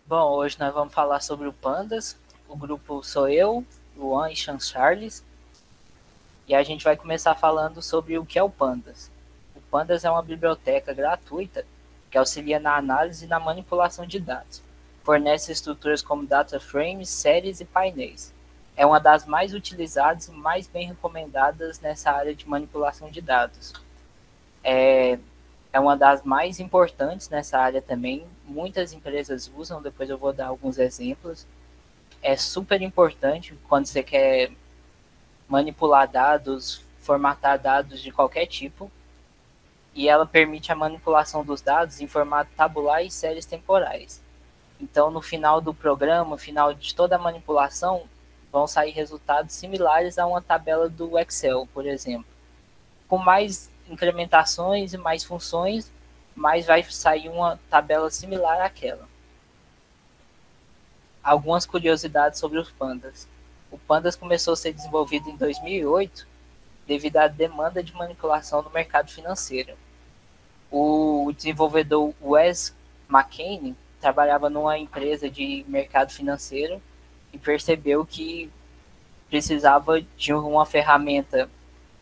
Bom, hoje nós vamos falar sobre o Pandas. O grupo sou eu, Luan e Sean Charles. E a gente vai começar falando sobre o que é o Pandas. O Pandas é uma biblioteca gratuita que auxilia na análise e na manipulação de dados. Fornece estruturas como data frames, séries e painéis. É uma das mais utilizadas e mais bem recomendadas nessa área de manipulação de dados. É, é uma das mais importantes nessa área também. Muitas empresas usam, depois eu vou dar alguns exemplos. É super importante quando você quer manipular dados, formatar dados de qualquer tipo, e ela permite a manipulação dos dados em formato tabular e séries temporais. Então, no final do programa, no final de toda a manipulação, vão sair resultados similares a uma tabela do Excel, por exemplo. Com mais incrementações e mais funções, mais vai sair uma tabela similar àquela. Algumas curiosidades sobre os pandas. O Pandas começou a ser desenvolvido em 2008 devido à demanda de manipulação no mercado financeiro. O desenvolvedor Wes McCain trabalhava numa empresa de mercado financeiro e percebeu que precisava de uma ferramenta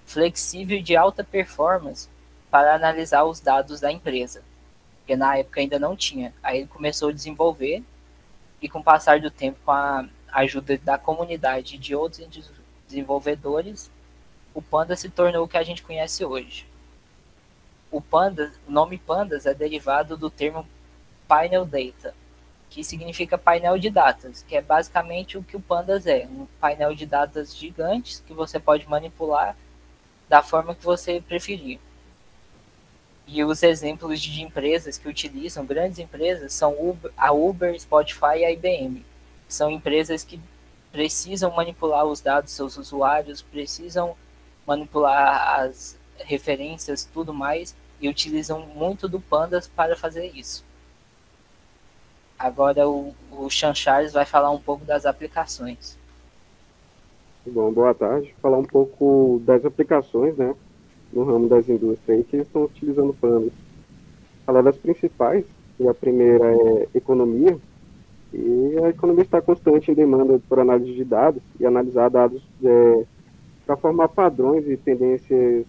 flexível e de alta performance para analisar os dados da empresa, porque na época ainda não tinha. Aí ele começou a desenvolver e com o passar do tempo, com a ajuda da comunidade e de outros desenvolvedores, o Panda se tornou o que a gente conhece hoje. O nome Pandas é derivado do termo Pinel Data, que significa painel de datas, que é basicamente o que o Pandas é, um painel de datas gigantes que você pode manipular da forma que você preferir. E os exemplos de empresas que utilizam, grandes empresas, são a Uber, Spotify e a IBM. São empresas que precisam manipular os dados dos seus usuários, precisam manipular as referências, tudo mais, e utilizam muito do Pandas para fazer isso. Agora o Sean Charles vai falar um pouco das aplicações. Bom, boa tarde. Falar um pouco das aplicações, né, no ramo das indústrias aí que estão utilizando panos. Falar das principais, e a primeira é economia, e a economia está constante em demanda por análise de dados e analisar dados para formar padrões e tendências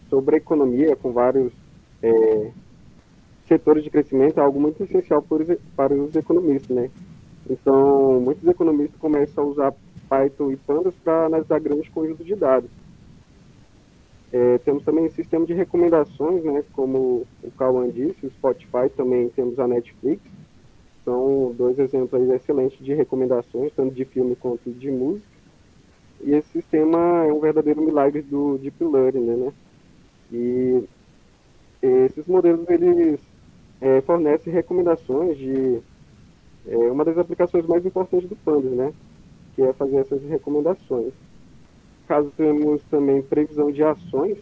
sobre a economia com vários é, setores de crescimento, é algo muito essencial para os economistas, né? Então, muitos economistas começam a usar Python e Pandas para analisar grandes conjuntos de dados. Temos também sistema de recomendações, né, como o Cauã disse, o Spotify, também temos a Netflix. São dois exemplos aí excelentes de recomendações, tanto de filme quanto de música. E esse sistema é um verdadeiro milagre do Deep Learning, né? E esses modelos, eles fornecem recomendações de uma das aplicações mais importantes do Pandas, né? Que é fazer essas recomendações. Caso temos também previsão de ações,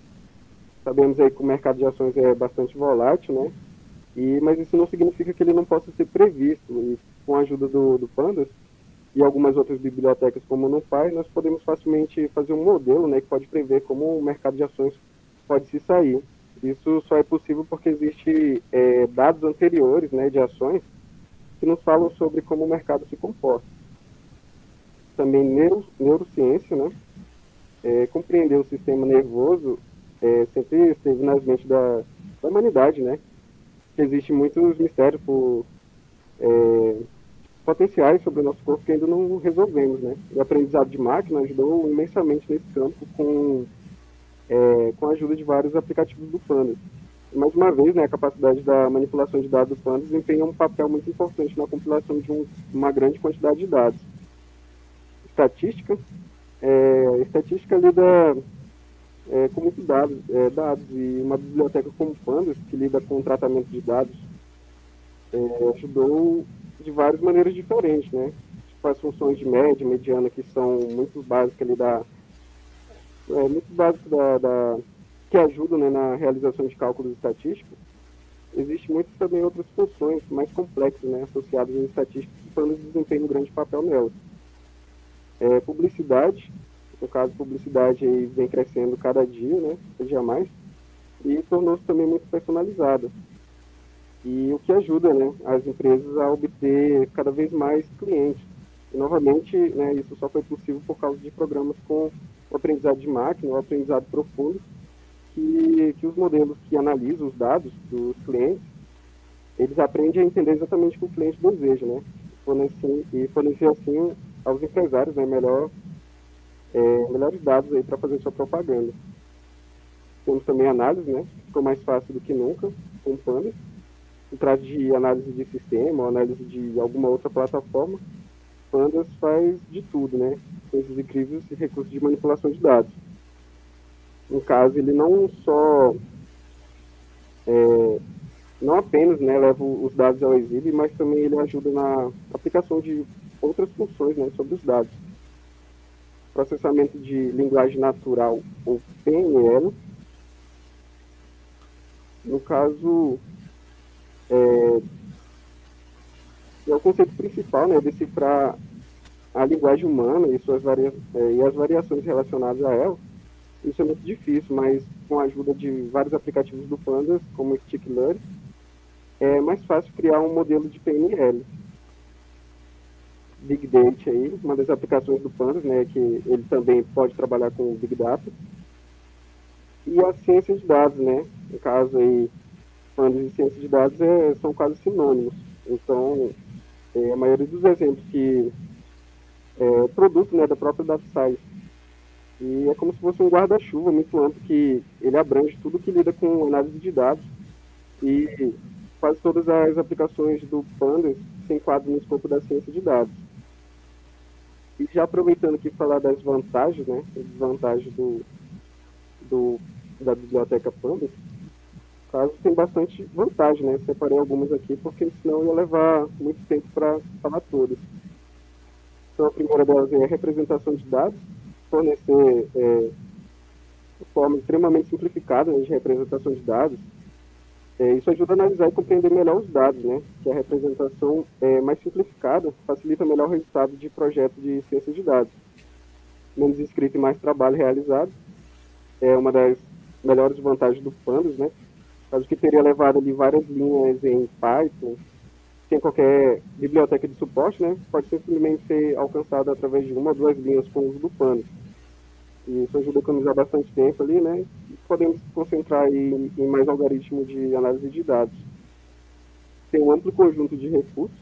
sabemos aí que o mercado de ações é bastante volátil, né? Mas isso não significa que ele não possa ser previsto. E com a ajuda do Pandas e algumas outras bibliotecas como o NumPy, nós podemos facilmente fazer um modelo, né, que pode prever como o mercado de ações pode se sair. Isso só é possível porque existe dados anteriores, né, de ações que nos falam sobre como o mercado se comporta. Também neurociência, né? Compreender o sistema nervoso sempre esteve nas mentes da humanidade, né? Existem muitos mistérios potenciais sobre o nosso corpo que ainda não resolvemos, né? O aprendizado de máquina ajudou imensamente nesse campo com a ajuda de vários aplicativos do Pandas. E, mais uma vez, né, a capacidade da manipulação de dados do Pandas desempenha um papel muito importante na compilação de uma grande quantidade de dados. Estatística. Estatística lida com muitos dados, e uma biblioteca como Pandas, que lida com o tratamento de dados, ajudou de várias maneiras diferentes, né? Tipo, as funções de média, mediana, que são muito básicas ali muito básicas que ajudam, né, na realização de cálculos estatísticos. Existem muitas também outras funções mais complexas, né, associadas às estatísticas, que Pandas desempenha um grande papel nelas. Publicidade, no caso, publicidade aí vem crescendo cada dia, né, cada dia mais, e tornou-se também muito personalizada. e o que ajuda, né, as empresas a obter cada vez mais clientes. E, novamente, né, isso só foi possível por causa de programas com o aprendizado de máquina, o aprendizado profundo, que os modelos que analisam os dados dos clientes, eles aprendem a entender exatamente o que o cliente deseja, né, e fornecer assim aos empresários, né, melhores dados aí para fazer sua propaganda. Temos também análise, né, que ficou mais fácil do que nunca com o Pandas. Se trata de análise de sistema ou análise de alguma outra plataforma, Pandas faz de tudo, né? Com esses incríveis recursos de manipulação de dados. No caso, ele não só, não apenas, né, leva os dados ao exílio, mas também ele ajuda na aplicação de outras funções, né, sobre os dados. Processamento de linguagem natural, ou PNL. No caso, é o conceito principal, né, decifrar a linguagem humana e, e as variações relacionadas a ela. Isso é muito difícil, mas com a ajuda de vários aplicativos do Pandas, como o Sticklearn, é mais fácil criar um modelo de PNL. Big Data aí, uma das aplicações do Pandas, né, que ele também pode trabalhar com Big Data. E a ciência de dados, né, no caso aí, Pandas e ciência de dados são quase sinônimos. Então, a maioria dos exemplos que é produto, né, da própria Data Science. E é como se fosse um guarda-chuva muito amplo que ele abrange tudo que lida com análise de dados e quase todas as aplicações do Pandas se enquadram no escopo da ciência de dados. E já aproveitando aqui falar das vantagens, né, desvantagens da biblioteca Pandas, caso tem bastante vantagem, né, separei algumas aqui porque senão ia levar muito tempo para falar todas. Então a primeira delas é a representação de dados, fornecer forma extremamente simplificada, né, de representação de dados. Isso ajuda a analisar e compreender melhor os dados, né? Que a representação mais simplificada facilita melhor o resultado de projetos de ciência de dados. Menos escrita e mais trabalho realizado. É uma das melhores vantagens do Pandas, né? Caso que teria levado ali várias linhas em Python, sem qualquer biblioteca de suporte, né? Pode simplesmente ser alcançado através de uma ou duas linhas com o uso do Pandas. E isso ajuda a economizar bastante tempo ali, né? E podemos concentrar em mais algoritmos de análise de dados. Tem um amplo conjunto de recursos,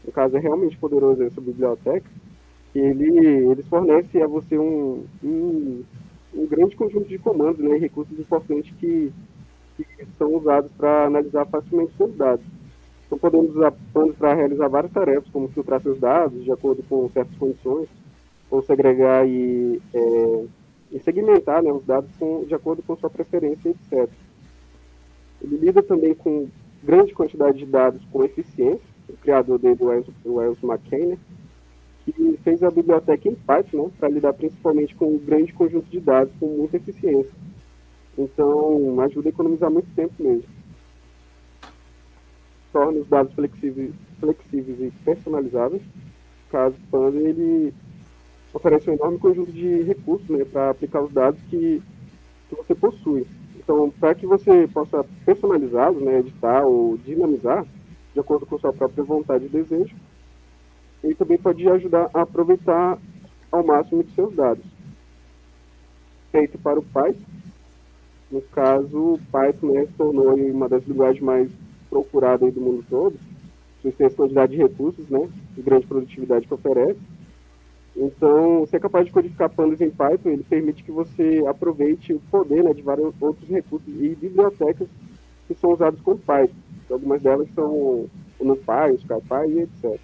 no caso é realmente poderoso essa biblioteca, que eles fornecem a você um grande conjunto de comandos, né? E recursos importantes que são usados para analisar facilmente seus dados. Então podemos usar Pandas para realizar várias tarefas, como filtrar seus dados de acordo com certas condições, ou segregar e segmentar, né, os dados de acordo com sua preferência, etc. Ele lida também com grande quantidade de dados com eficiência. O criador dele, o Wells McKay, né, que fez a biblioteca em Python, né, para lidar principalmente com um grande conjunto de dados com muita eficiência. Então, ajuda a economizar muito tempo mesmo. Torna os dados flexíveis e personalizáveis. Caso o Pandas, ele oferece um enorme conjunto de recursos, né, para aplicar os dados que você possui. Então, para que você possa personalizá-los, né, editar ou dinamizar, de acordo com sua própria vontade e desejo, ele também pode ajudar a aproveitar ao máximo de seus dados. Feito para o Python, no caso, o Python, né, se tornou uma das linguagens mais procuradas do mundo todo, por ter essa quantidade de recursos, né, e grande produtividade que oferece. Então, ser capaz de codificar Pandas em Python, ele permite que você aproveite o poder, né, de vários outros recursos e bibliotecas que são usados com Python. Algumas delas são o NumPy, o SciPy e etc.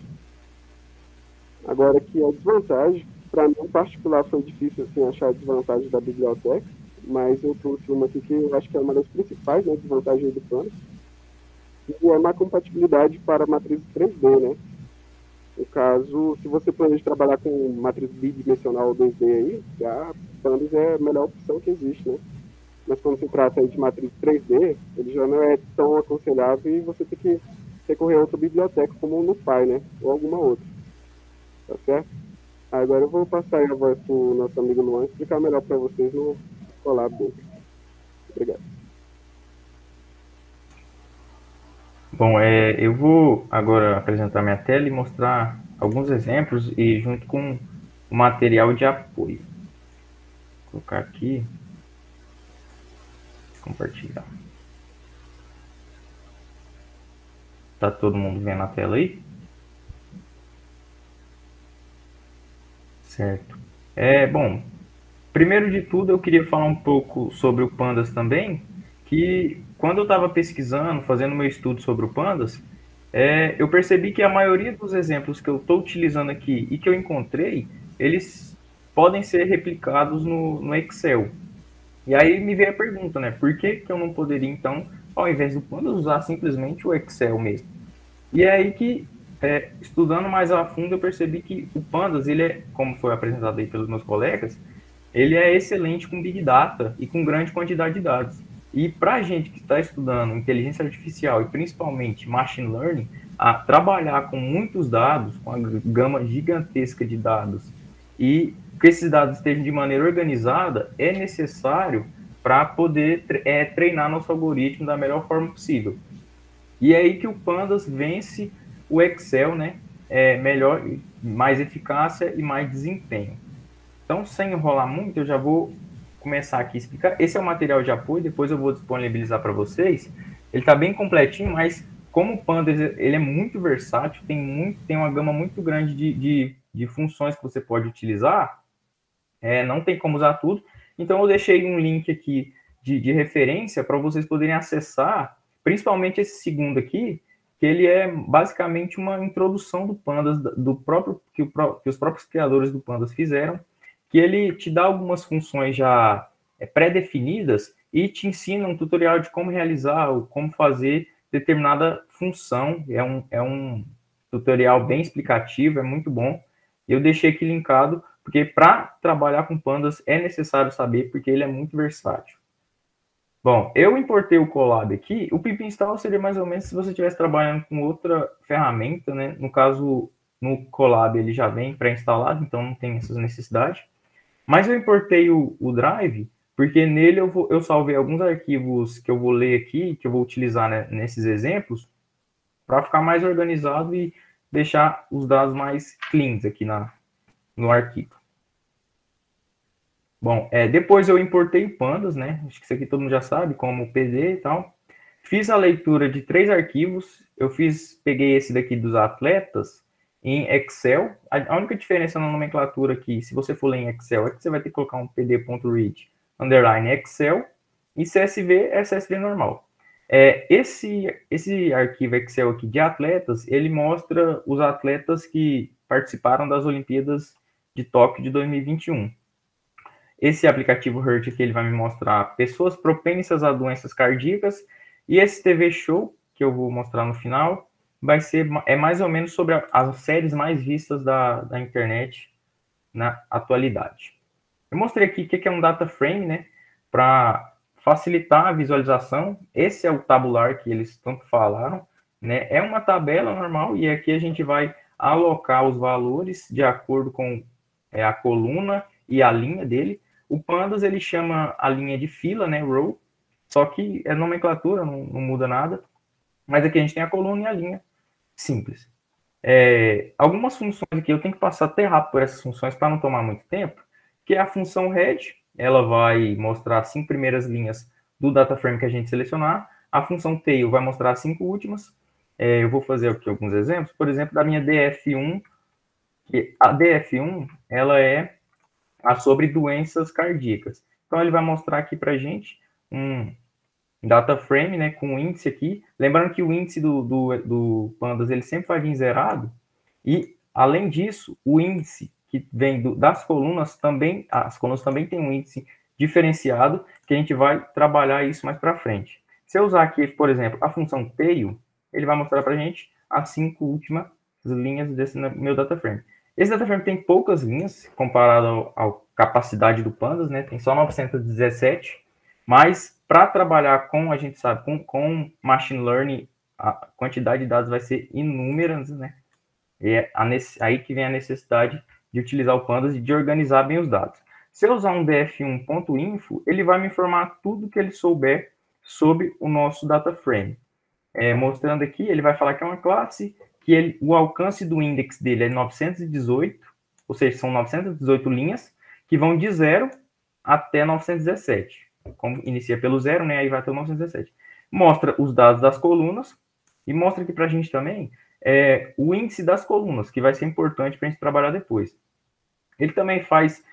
Agora, que a desvantagem, para mim em particular foi difícil assim, achar a desvantagem da biblioteca, mas eu trouxe uma aqui que eu acho que é uma das principais, né, desvantagens do Pandas, e é a má compatibilidade para matrizes 3D, né? No caso, se você planeja trabalhar com matriz bidimensional ou 2D aí, a Pandas é a melhor opção que existe, né? Mas quando se trata aí de matriz 3D, ele já não é tão aconselhável e você tem que recorrer a outra biblioteca, como o NumPy, né? Ou alguma outra. Tá certo? Agora eu vou passar a voz para o nosso amigo Luan explicar melhor para vocês no Colab dele. Obrigado. Bom, eu vou agora apresentar minha tela e mostrar alguns exemplos e junto com o material de apoio. Vou colocar aqui, compartilhar. Tá todo mundo vendo a tela aí? Certo. Bom, primeiro de tudo eu queria falar um pouco sobre o Pandas também, que quando eu estava pesquisando, fazendo meu estudo sobre o Pandas, eu percebi que a maioria dos exemplos que eu estou utilizando aqui e que eu encontrei, eles podem ser replicados no Excel. E aí me veio a pergunta, né? Por que que eu não poderia, então, ao invés do Pandas, usar simplesmente o Excel mesmo? E é aí que, estudando mais a fundo, eu percebi que o Pandas, ele é, como foi apresentado aí pelos meus colegas, ele é excelente com Big Data e com grande quantidade de dados. E para a gente que está estudando inteligência artificial e principalmente machine learning, a trabalhar com muitos dados, com uma gama gigantesca de dados, e que esses dados estejam de maneira organizada, é necessário para poder treinar nosso algoritmo da melhor forma possível. E é aí que o Pandas vence o Excel, né? Melhor, mais eficácia e mais desempenho. Então, sem enrolar muito, eu já vou começar aqui a explicar. Esse é o material de apoio, depois eu vou disponibilizar para vocês. Ele está bem completinho, mas como o Pandas ele é muito versátil, tem uma gama muito grande de funções que você pode utilizar, não tem como usar tudo. Então, eu deixei um link aqui de referência para vocês poderem acessar, principalmente esse segundo aqui, que ele é basicamente uma introdução do Pandas, do próprio que os próprios criadores do Pandas fizeram, que ele te dá algumas funções já pré-definidas e te ensina um tutorial de como realizar ou como fazer determinada função. É um tutorial bem explicativo, é muito bom. Eu deixei aqui linkado, porque para trabalhar com Pandas é necessário saber, porque ele é muito versátil. Bom, eu importei o Colab aqui. O pip install seria mais ou menos se você estivesse trabalhando com outra ferramenta, né? No caso, no Colab ele já vem pré-instalado, então não tem essa necessidade. Mas eu importei o Drive, porque nele eu salvei alguns arquivos que eu vou ler aqui, que eu vou utilizar, né, nesses exemplos, para ficar mais organizado e deixar os dados mais cleans aqui no arquivo. Bom, depois eu importei o Pandas, né? Acho que isso aqui todo mundo já sabe, como PD e tal. Fiz a leitura de 3 arquivos. Peguei esse daqui dos atletas em Excel. A única diferença na nomenclatura aqui, se você for ler em Excel, é que você vai ter que colocar um pd.read underline Excel e CSV é CSV normal. Esse arquivo Excel aqui de atletas, ele mostra os atletas que participaram das Olimpíadas de Tóquio de 2021. Esse aplicativo Hurt aqui, ele vai me mostrar pessoas propensas a doenças cardíacas, e esse TV Show, que eu vou mostrar no final, é mais ou menos sobre as séries mais vistas da internet na atualidade. Eu mostrei aqui o que é um data frame, né, para facilitar a visualização. Esse é o tabular que eles tanto falaram, né, é uma tabela normal, e aqui a gente vai alocar os valores de acordo com a coluna e a linha dele. O Pandas, ele chama a linha de fila, né, row, só que é nomenclatura, não muda nada. Mas aqui a gente tem a coluna e a linha, simples. Algumas funções aqui, eu tenho que passar até rápido por essas funções para não tomar muito tempo, que é a função head, ela vai mostrar as 5 primeiras linhas do data frame que a gente selecionar. A função tail vai mostrar as 5 últimas. Eu vou fazer aqui alguns exemplos, por exemplo, da minha DF1, que a DF1, ela é sobre doenças cardíacas. Então, ele vai mostrar aqui para a gente um data frame, né, com o índice aqui. Lembrando que o índice do Pandas, ele sempre vai vir zerado. E, além disso, o índice que vem das colunas também, as colunas também têm um índice diferenciado, que a gente vai trabalhar isso mais para frente. Se eu usar aqui, por exemplo, a função tail, ele vai mostrar para a gente as 5 últimas linhas desse meu data frame. Esse data frame tem poucas linhas, comparado à capacidade do Pandas, né? Tem só 917, mas para trabalhar com, a gente sabe, com machine learning, a quantidade de dados vai ser inúmeras, né? E é aí que vem a necessidade de utilizar o Pandas e de organizar bem os dados. Se eu usar um df1.info, ele vai me informar tudo que ele souber sobre o nosso data frame. mostrando aqui, ele vai falar que é uma classe, que o alcance do índice dele é 918, ou seja, são 918 linhas, que vão de 0 até 917. Como inicia pelo 0, né, aí vai até o 917. Mostra os dados das colunas e mostra aqui para a gente também o índice das colunas, que vai ser importante para a gente trabalhar depois. Ele também faz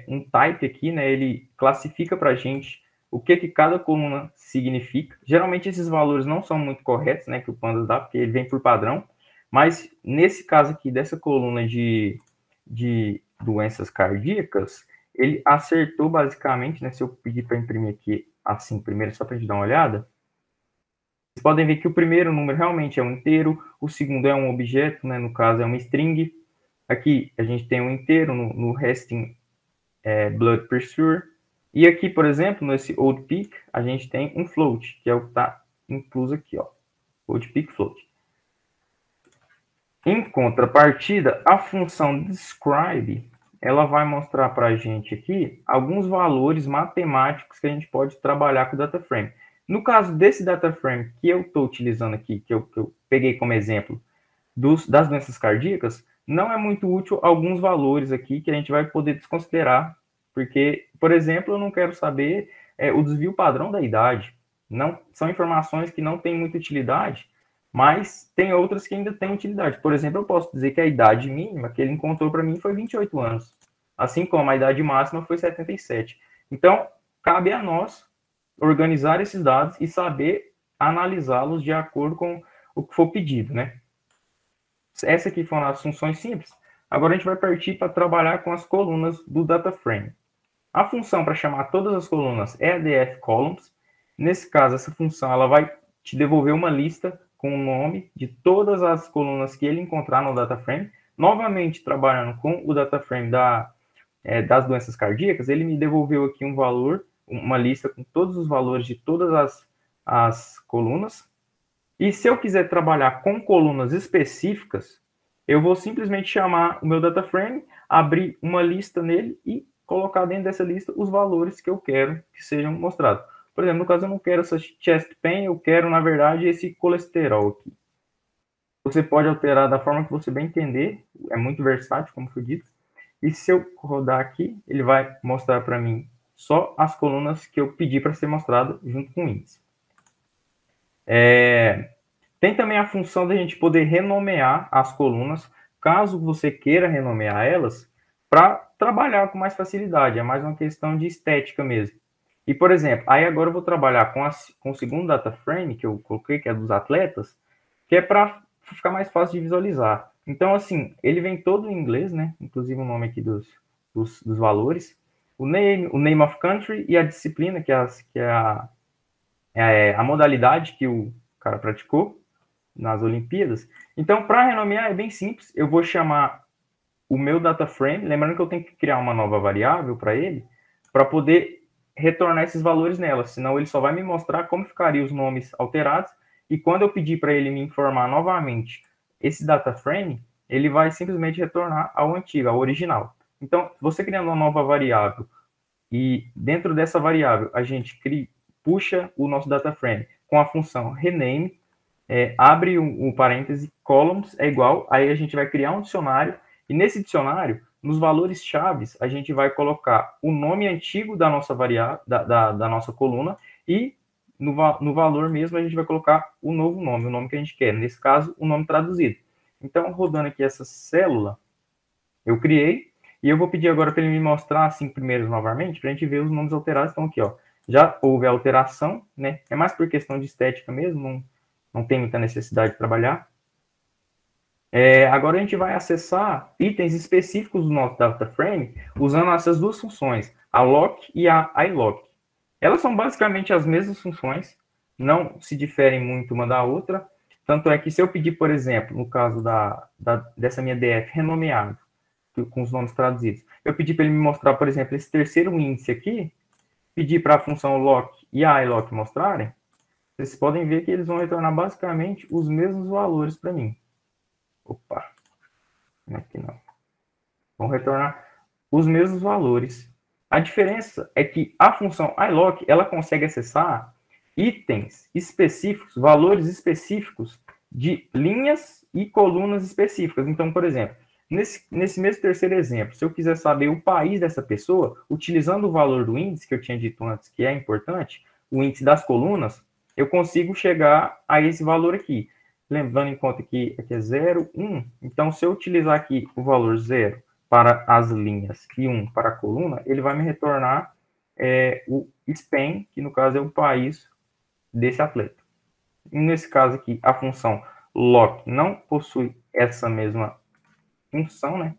um type aqui, né, ele classifica para a gente o que cada coluna significa. Geralmente esses valores não são muito corretos, né, que o Pandas dá, porque ele vem por padrão, mas nesse caso aqui, dessa coluna de doenças cardíacas, ele acertou basicamente, né, se eu pedir para imprimir aqui assim primeiro, só para a gente dar uma olhada, vocês podem ver que o primeiro número realmente é um inteiro, o segundo é um objeto, né, no caso é uma string, aqui a gente tem um inteiro no resting blood pressure, e aqui, por exemplo, nesse old peak, a gente tem um float, que é o que está incluso aqui, ó, old peak float. Em contrapartida, a função describe, ela vai mostrar para a gente aqui alguns valores matemáticos que a gente pode trabalhar com o data frame. No caso desse data frame que eu estou utilizando aqui, que eu peguei como exemplo das doenças cardíacas, não é muito útil alguns valores aqui que a gente vai poder desconsiderar, porque, por exemplo, eu não quero saber o desvio padrão da idade. Não, são informações que não têm muita utilidade, mas tem outras que ainda têm utilidade. Por exemplo, eu posso dizer que a idade mínima que ele encontrou para mim foi 28 anos, assim como a idade máxima foi 77. Então, cabe a nós organizar esses dados e saber analisá-los de acordo com o que for pedido, né? Essa aqui foram as funções simples. Agora a gente vai partir para trabalhar com as colunas do data frame. A função para chamar todas as colunas é a df_columns. Nesse caso, essa função ela vai te devolver uma lista com o nome de todas as colunas que ele encontrar no data frame. Novamente, trabalhando com o data frame das doenças cardíacas, ele me devolveu aqui um valor, uma lista com todos os valores de todas as colunas. E se eu quiser trabalhar com colunas específicas, eu vou simplesmente chamar o meu data frame, abrir uma lista nele e colocar dentro dessa lista os valores que eu quero que sejam mostrados. Por exemplo, no caso eu não quero essa chest pain, eu quero, na verdade, esse colesterol aqui. Você pode alterar da forma que você bem entender, é muito versátil, como foi dito. E se eu rodar aqui, ele vai mostrar para mim só as colunas que eu pedi para ser mostrado junto com o índice. Tem também a função da gente poder renomear as colunas, caso você queira renomear elas, para trabalhar com mais facilidade. É mais uma questão de estética mesmo. E, por exemplo, aí agora eu vou trabalhar com o segundo data frame que eu coloquei, que é dos atletas, que é para ficar mais fácil de visualizar. Então, assim, ele vem todo em inglês, né? Inclusive o nome aqui dos valores. O name of country e a disciplina, que é a modalidade que o cara praticou nas Olimpíadas. Então, para renomear é bem simples. Eu vou chamar o meu data frame, lembrando que eu tenho que criar uma nova variável para ele, para poder retornar esses valores nela, senão ele só vai me mostrar como ficariam os nomes alterados, e quando eu pedir para ele me informar novamente esse data frame, ele vai simplesmente retornar ao antigo, ao original. Então, você criando uma nova variável, e dentro dessa variável a gente puxa o nosso data frame com a função rename, abre um parêntese, columns é igual, aí a gente vai criar um dicionário, e nesse dicionário, nos valores chaves, a gente vai colocar o nome antigo da nossa variável, da nossa coluna, e no valor mesmo a gente vai colocar o novo nome, o nome que a gente quer, nesse caso, o nome traduzido. Então, rodando aqui essa célula, eu criei, e eu vou pedir agora para ele me mostrar assim primeiros novamente, para a gente ver os nomes alterados. Então, aqui, ó, já houve alteração, né? É mais por questão de estética mesmo, não tem muita necessidade de trabalhar. Agora a gente vai acessar itens específicos do nosso data frame usando essas duas funções, a lock e a iLock. Elas são basicamente as mesmas funções, não se diferem muito uma da outra. Tanto é que se eu pedir, por exemplo, no caso dessa minha DF renomeado, com os nomes traduzidos, eu pedi para ele me mostrar, por exemplo, esse terceiro índice aqui, pedir para a função lock e a iLock mostrarem, vocês podem ver que eles vão retornar basicamente os mesmos valores para mim. Opa, aqui não. Vão retornar os mesmos valores. A diferença é que a função iLock, ela consegue acessar itens específicos, valores específicos de linhas e colunas específicas. Então, por exemplo, nesse mesmo terceiro exemplo, se eu quiser saber o país dessa pessoa, utilizando o valor do índice que eu tinha dito antes, que é importante, o índice das colunas, eu consigo chegar a esse valor aqui. Levando em conta que aqui é 0, 1. Então, se eu utilizar aqui o valor 0 para as linhas e 1 para a coluna, ele vai me retornar o Spain, que no caso é o país desse atleta. E nesse caso aqui, a função lock não possui essa mesma função, né?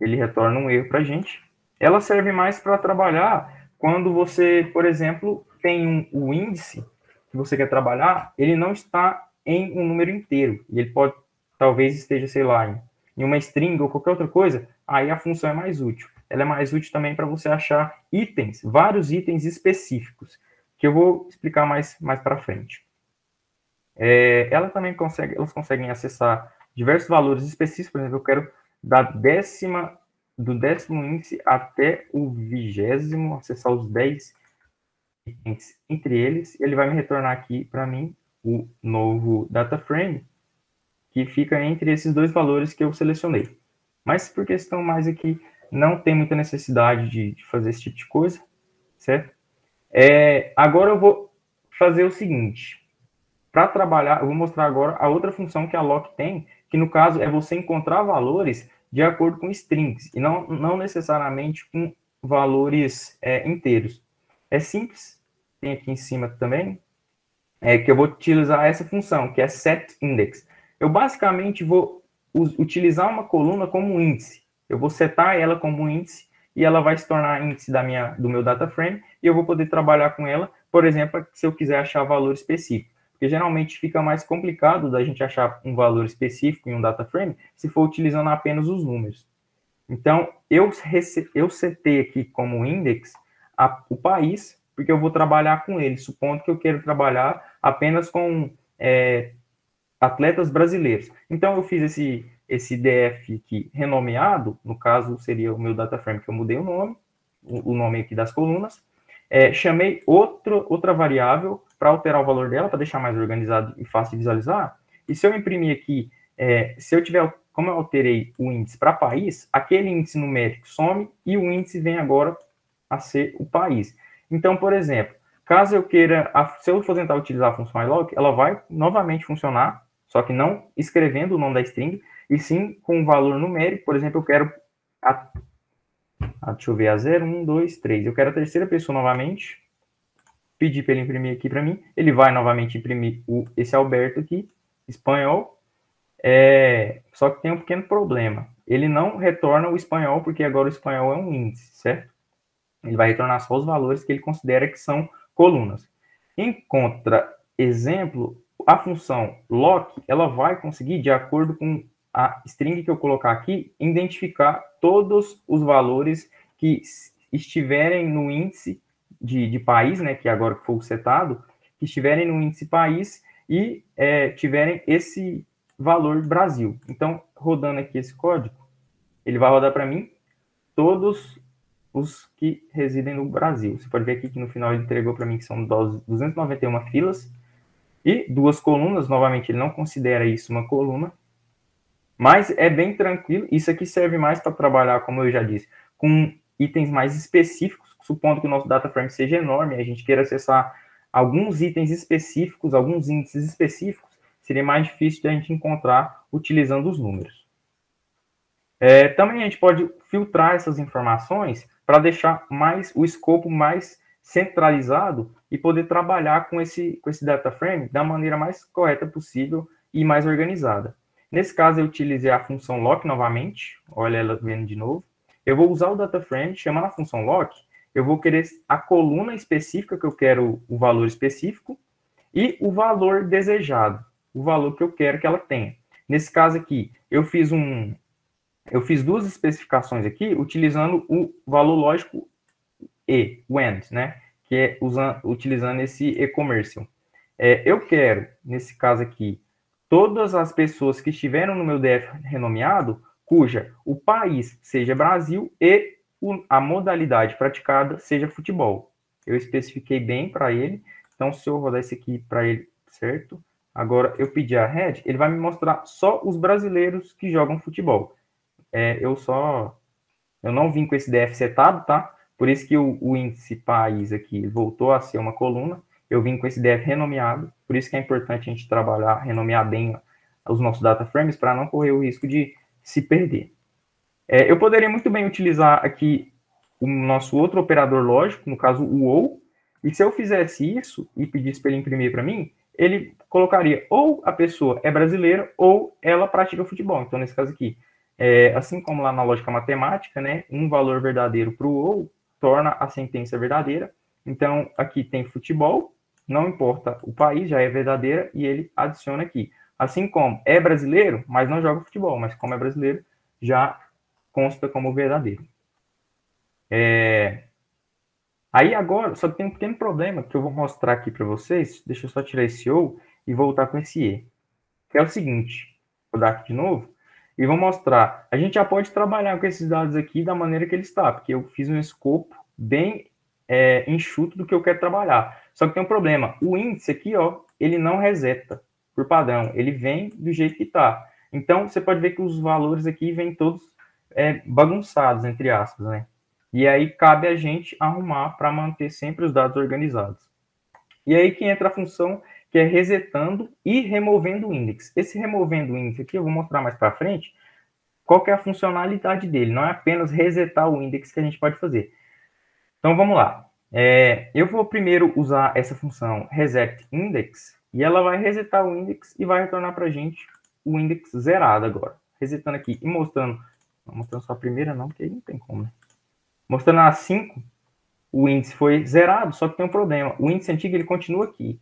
Ele retorna um erro para a gente. Ela serve mais para trabalhar quando você, por exemplo, tem o índice que você quer trabalhar, ele não está em um número inteiro. E ele pode, talvez esteja, sei lá, em uma string ou qualquer outra coisa, aí a função é mais útil. Ela é mais útil também para você achar itens, vários itens específicos, que eu vou explicar mais para frente. Elas conseguem acessar diversos valores específicos. Por exemplo, eu quero do décimo índice até o 20º, acessar os 10 itens entre eles. Ele vai me retornar aqui para mim o novo data frame, que fica entre esses dois valores que eu selecionei. Mas por questão mais aqui, não tem muita necessidade de fazer esse tipo de coisa, certo? Agora eu vou fazer o seguinte. Para trabalhar, eu vou mostrar agora a outra função que a lock tem, que no caso é você encontrar valores de acordo com strings, e não necessariamente com valores inteiros. É simples, tem aqui em cima também, que eu vou utilizar essa função, que é setIndex. Eu basicamente vou utilizar uma coluna como índice. Eu vou setar ela como índice, e ela vai se tornar índice do meu data frame, e eu vou poder trabalhar com ela, por exemplo, se eu quiser achar valor específico. Porque geralmente fica mais complicado da gente achar um valor específico em um data frame se for utilizando apenas os números. Então, eu setei aqui como index o país, porque eu vou trabalhar com ele, supondo que eu quero trabalhar apenas com atletas brasileiros. Então, eu fiz esse DF aqui renomeado, no caso seria o meu data frame, que eu mudei o nome aqui das colunas, chamei outra variável para alterar o valor dela, para deixar mais organizado e fácil de visualizar. E se eu imprimir aqui, como eu alterei o índice para país, aquele índice numérico some e o índice vem agora a ser o país. Então, por exemplo, caso eu queira, se eu for tentar utilizar a função iLock, ela vai novamente funcionar, só que não escrevendo o nome da string, e sim com um valor numérico. Por exemplo, eu quero deixa eu ver, a 0, 1, 2, 3. Eu quero a terceira pessoa novamente. Pedir para ele imprimir aqui para mim. Ele vai novamente imprimir esse Alberto aqui, espanhol. Só que tem um pequeno problema. Ele não retorna o espanhol, porque agora o espanhol é um índice, certo? Ele vai retornar só os valores que ele considera que são colunas. Em contra-exemplo, a função lock, ela vai conseguir, de acordo com a string que eu colocar aqui, identificar todos os valores que estiverem no índice de país, né, que agora foi setado, que estiverem no índice país e tiverem esse valor Brasil. Então, rodando aqui esse código, ele vai rodar para mim todos os que residem no Brasil. Você pode ver aqui que no final ele entregou para mim que são 291 filas e 2 colunas. Novamente, ele não considera isso uma coluna, mas é bem tranquilo. Isso aqui serve mais para trabalhar, como eu já disse, com itens mais específicos, supondo que o nosso data frame seja enorme, a gente queira acessar alguns itens específicos, alguns índices específicos, seria mais difícil de a gente encontrar utilizando os números. Também a gente pode filtrar essas informações para deixar o escopo mais centralizado e poder trabalhar com esse data frame da maneira mais correta possível e mais organizada. Nesse caso, eu utilizei a função lock novamente. Olha ela vendo de novo. Eu vou usar o data frame, chamando a função lock. Eu vou querer a coluna específica que eu quero o valor específico e o valor desejado, o valor que eu quero que ela tenha. Nesse caso aqui, eu fiz 2 especificações aqui, utilizando o valor lógico o AND, né? Que é utilizando esse e-commercial. Eu quero, nesse caso aqui, todas as pessoas que estiveram no meu DF renomeado, cuja o país seja Brasil e a modalidade praticada seja futebol. Eu especifiquei bem para ele, Então, se eu rodar esse aqui para ele, certo? Agora, eu pedir a head, ele vai me mostrar só os brasileiros que jogam futebol. Eu não vim com esse DF setado, tá? Por isso que o índice país aqui voltou a ser uma coluna. Eu vim com esse DF renomeado. Por isso que é importante a gente trabalhar, renomear bem os nossos data frames para não correr o risco de se perder. Eu poderia muito bem utilizar aqui o nosso outro operador lógico, no caso o OU, e se eu fizesse isso e pedisse para ele imprimir para mim, ele colocaria ou a pessoa é brasileira ou ela pratica futebol. Então, nesse caso aqui, assim como lá na lógica matemática, né, um valor verdadeiro para o OU torna a sentença verdadeira. Então, aqui tem futebol, não importa o país, já é verdadeira, e ele adiciona aqui. Assim como é brasileiro, mas não joga futebol, mas como é brasileiro, já consta como verdadeiro. Aí agora, só tem um pequeno problema que eu vou mostrar aqui para vocês. Deixa eu só tirar esse OU e voltar com esse E. Que é o seguinte, vou dar aqui de novo, e vou mostrar. A gente já pode trabalhar com esses dados aqui da maneira que ele está, porque eu fiz um escopo bem enxuto do que eu quero trabalhar. Só que tem um problema. O índice aqui, ó, ele não reseta por padrão. Ele vem do jeito que está. Então, você pode ver que os valores aqui vêm todos bagunçados, entre aspas, né? E aí cabe a gente arrumar para manter sempre os dados organizados. E aí que entra a função que é resetando e removendo o índice. Esse removendo o índice aqui, eu vou mostrar mais para frente, qual que é a funcionalidade dele. Não é apenas resetar o índice que a gente pode fazer. Então, vamos lá. Eu vou primeiro usar essa função resetIndex, e ela vai resetar o índice e vai retornar para a gente o índice zerado agora. Resetando aqui e mostrando... Não mostrando só a primeira não, porque aí não tem como, né? Mostrando a 5, o índice foi zerado, só que tem um problema. O índice antigo ele continua aqui.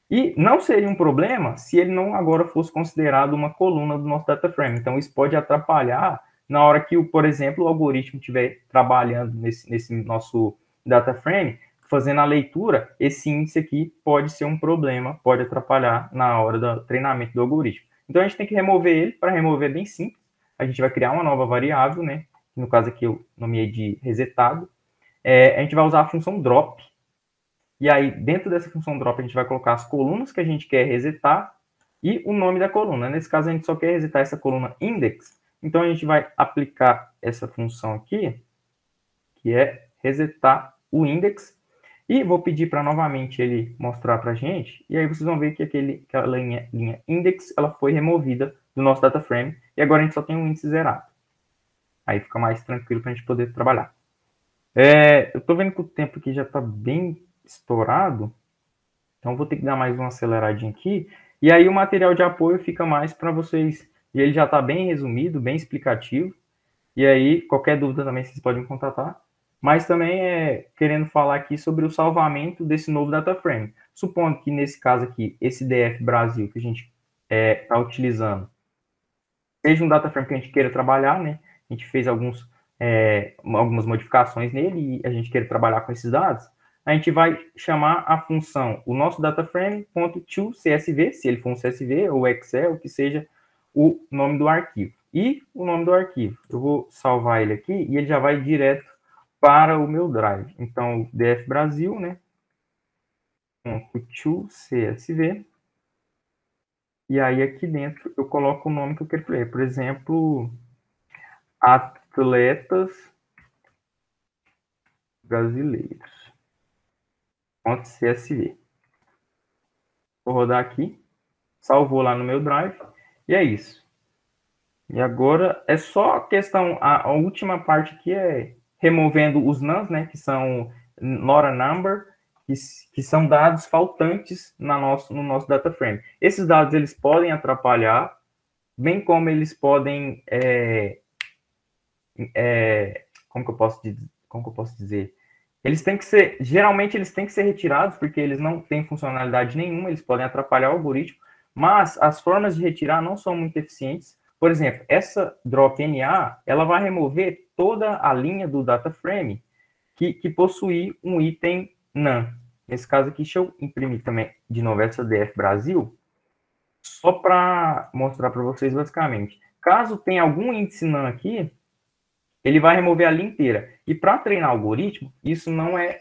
E não seria um problema se ele não agora fosse considerado uma coluna do nosso data frame. Então, isso pode atrapalhar na hora que, por exemplo, o algoritmo estiver trabalhando nesse nosso data frame, fazendo a leitura, esse índice aqui pode ser um problema, pode atrapalhar na hora do treinamento do algoritmo. Então, a gente tem que remover ele. Para remover é bem simples. A gente vai criar uma nova variável, né? No caso aqui eu nomeei de resetado. A gente vai usar a função drop. E aí, dentro dessa função drop, a gente vai colocar as colunas que a gente quer resetar e o nome da coluna. Nesse caso, a gente só quer resetar essa coluna index. Então, a gente vai aplicar essa função aqui, que é resetar o index. E vou pedir para novamente ele mostrar para a gente. E aí, vocês vão ver que aquela linha index ela foi removida do nosso data frame. E agora a gente só tem um índice zerado. Aí fica mais tranquilo para a gente poder trabalhar. Eu estou vendo que o tempo aqui já está bem estourado, então vou ter que dar mais uma aceleradinha aqui, e aí o material de apoio fica mais para vocês, e ele já está bem resumido, bem explicativo, e aí qualquer dúvida também vocês podem me contatar, mas também querendo falar aqui sobre o salvamento desse novo data frame. Supondo que nesse caso aqui, esse DF Brasil que a gente está utilizando, seja um data frame que a gente queira trabalhar, né? A gente fez algumas modificações nele e a gente quer trabalhar com esses dados, a gente vai chamar a função, o nosso dataframe.toCSV, se ele for um CSV ou Excel, que seja o nome do arquivo. E o nome do arquivo, eu vou salvar ele aqui e ele já vai direto para o meu drive. Então, DF Brasil, né? .toCSV. E aí aqui dentro eu coloco o nome que eu quero ler. Por exemplo, atletas brasileiros. .csv. Vou rodar aqui, salvou lá no meu drive, e é isso. E agora é só a questão, a última parte aqui é removendo os nuns, né, que são not a number, que são dados faltantes no nosso data frame. Esses dados eles podem atrapalhar, bem como eles podem, como que eu posso dizer? Geralmente eles têm que ser retirados, porque eles não têm funcionalidade nenhuma, eles podem atrapalhar o algoritmo, mas as formas de retirar não são muito eficientes. Por exemplo, essa drop NA, ela vai remover toda a linha do data frame que possui um item NaN. Nesse caso aqui, deixa eu imprimir também de novo essa DF Brasil, só para mostrar para vocês basicamente. Caso tenha algum índice NaN aqui, ele vai remover a linha inteira. E para treinar algoritmo, isso não é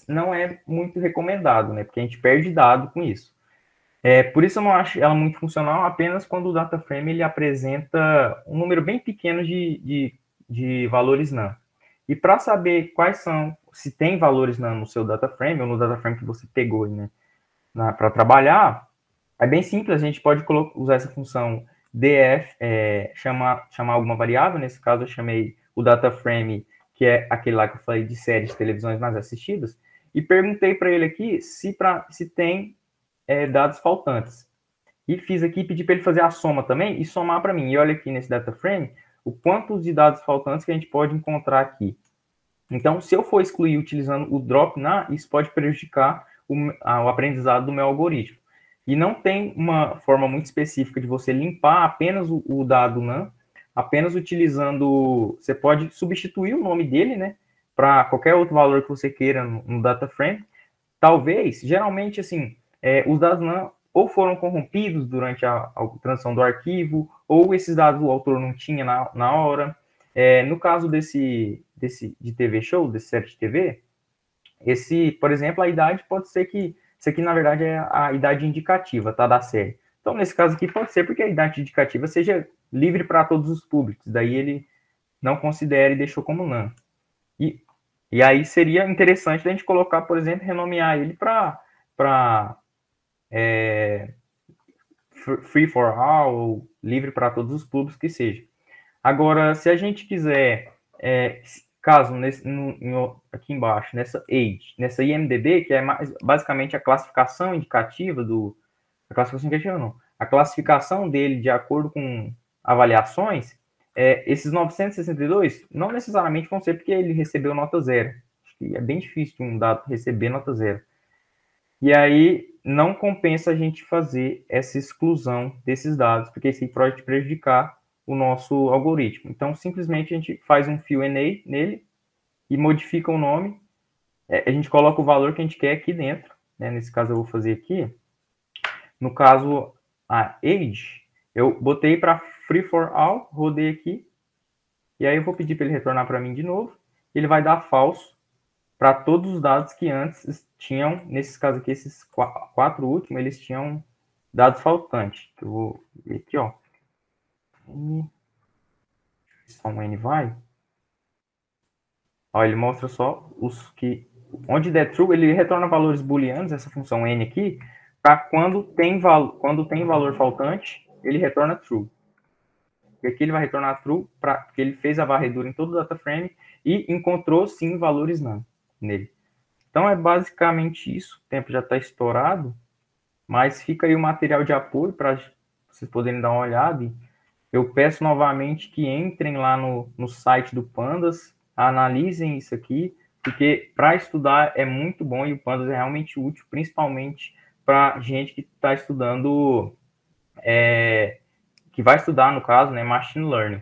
não é muito recomendado, né? Porque a gente perde dado com isso. Por isso eu não acho ela muito funcional apenas quando o data frame ele apresenta um número bem pequeno de valores NaN. E para saber quais são, se tem valores NaN no seu data frame ou no data frame que você pegou, né, para trabalhar, é bem simples, a gente pode usar essa função df, chamar alguma variável, nesse caso eu chamei o data frame, que é aquele lá que eu falei de séries de televisões mais assistidas, e perguntei para ele aqui se tem dados faltantes. E fiz aqui, pedi para ele fazer a soma também e somar para mim. E olha aqui nesse data frame o quanto de dados faltantes que a gente pode encontrar aqui. Então, se eu for excluir utilizando o drop NaN, isso pode prejudicar o aprendizado do meu algoritmo. E não tem uma forma muito específica de você limpar apenas o dado NaN, apenas utilizando... Você pode substituir o nome dele, né, para qualquer outro valor que você queira no data frame. Talvez, geralmente, assim, os dados NaN ou foram corrompidos durante a transição do arquivo, ou esses dados o autor não tinha na hora. No caso de TV Show, desse série de TV, por exemplo, a idade pode ser que isso aqui, na verdade, é a idade indicativa, tá, da série. Então, nesse caso aqui, pode ser porque a idade indicativa seja livre para todos os públicos, daí ele não considera e deixou como NaN. E aí seria interessante a gente colocar, por exemplo, renomear ele para free for all, ou livre para todos os públicos que seja. Agora, se a gente quiser, caso aqui embaixo, nessa age, nessa IMDb, que é basicamente a classificação indicativa a classificação dele de acordo com avaliações, esses 962 não necessariamente vão ser porque ele recebeu nota 0. Acho que é bem difícil um dado receber nota 0. E aí não compensa a gente fazer essa exclusão desses dados, porque isso pode prejudicar o nosso algoritmo. Então, simplesmente a gente faz um fill NA nele e modifica o nome. A gente coloca o valor que a gente quer aqui dentro, né? Nesse caso eu vou fazer aqui. No caso, a age, eu botei para free for all, rodei aqui, e aí eu vou pedir para ele retornar para mim de novo. Ele vai dar falso para todos os dados que antes tinham, nesses casos aqui, esses 4 últimos, eles tinham dados faltantes. Eu vou ver aqui, ó. Só um N vai. Ó, ele mostra só os que... Onde der true, ele retorna valores booleanos, essa função N aqui, para quando tem valor faltante, ele retorna true. E aqui ele vai retornar true, porque ele fez a varredura em todo o data frame e encontrou, sim, valores NaN nele. Então, é basicamente isso. O tempo já está estourado, mas fica aí o material de apoio para vocês poderem dar uma olhada. Eu peço novamente que entrem lá no site do Pandas, analisem isso aqui, porque para estudar é muito bom e o Pandas é realmente útil, principalmente para gente que está estudando, que vai estudar, no caso, né, Machine Learning.